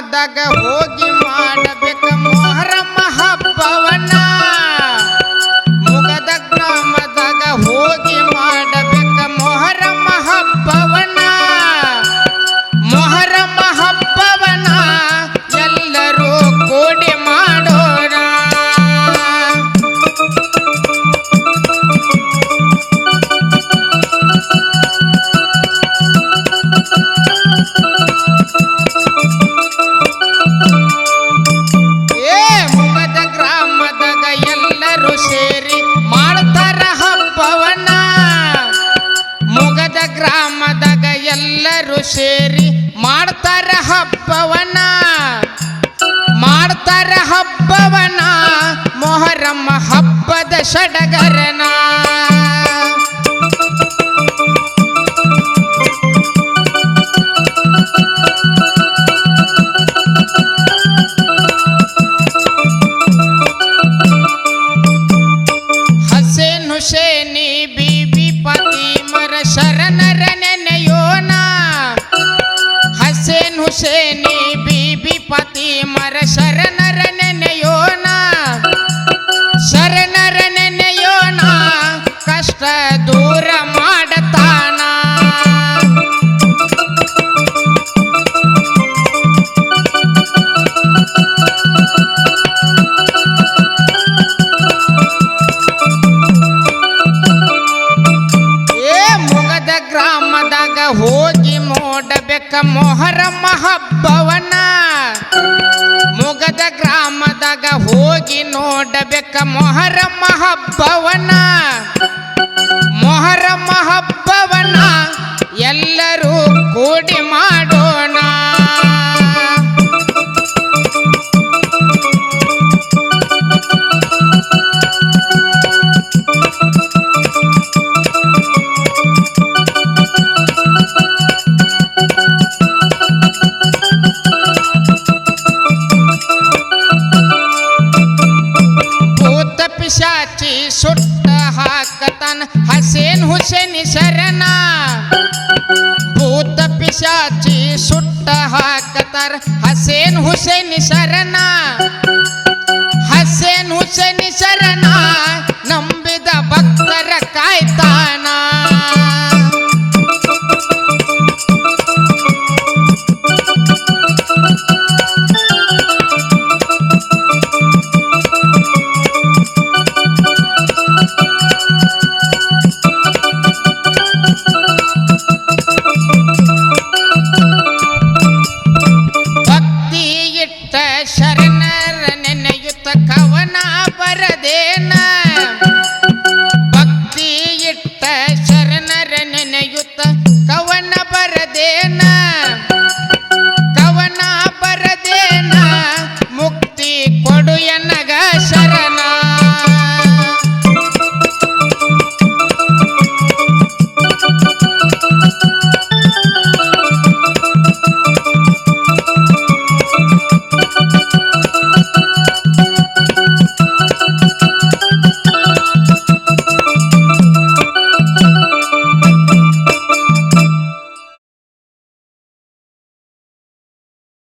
ಗ್ರಾಮದಾಗ ಹೋಗಿ ಮಾಡಬೇಕ ಮೊಹರಂ ಹಬ್ಬವನ ಮುಗದ ಗ್ರಾಮದಾಗ ಹೋಗಿ ಮಾಡಬೇಕ ಮೊಹರಂ ಹಬ್ಬವನ ಮೊಹರಂ ಹಬ್ಬವನ ಎಲ್ಲರೂ ಕೂಡಿ ಮಾಡೋಣ ಮುಗದ ಗ್ರಾಮದಾಗ ಎಲ್ಲರೂ ಸೇರಿ ಮಾಡ್ತಾರ ಹಬ್ಬವನ ಮುಗದ ಗ್ರಾಮದಾಗ ಎಲ್ಲರೂ ಸೇರಿ ಮಾಡ್ತಾರ ಹಬ್ಬವನ ಮಾಡ್ತಾರ ಹಬ್ಬವನ ಮೊಹರಂ ಹಬ್ಬದ ಸಡಗರನ ಹುಸೇನಿ ಬೀಬಿ ಫಾತಿಮರ ಶರಣರ ನೆನೆಯೋಣ ಹಸೇನ್ ಹುಸೇನಿ ಬೀಬಿ ಫಾತಿಮರ ಶರಣರ ನೆನೆಯೋಣ ಶರಣರ ನೆನೆಯೋಣ ಕಷ್ಟ ದೂರ ಮಾಡತಾನ ಗ್ರಾಮದಾಗ ಹೋಗಿ ನೋಡಬೇಕ ಮೊಹರಂ ಹಬ್ಬವನ ಮುಗದ ಗ್ರಾಮದಾಗ ಹೋಗಿ ನೋಡಬೇಕ ಮೊಹರಂ ಹಬ್ಬವನ ಮೊಹರಂ ಹಬ್ಬವನ ಎಲ್ಲರೂ ಕೂಡಿ ಮಾಡೋಣ ಪಿಶಾಚಿ ಸುಟ್ಟ ಹಾಕತಾನ ಹಸೇನ್ ಹುಸೇನಿ ಶರಣ ಭೂತ ಪಿಶಾಚಿ ಸುಟ್ಟ ಹಾಕತಾರ ಹಸೇನ್ ಹುಸೇನಿ ಶರಣ ಹಸೇನ್ ಹುಸೇನಿ ಶರಣ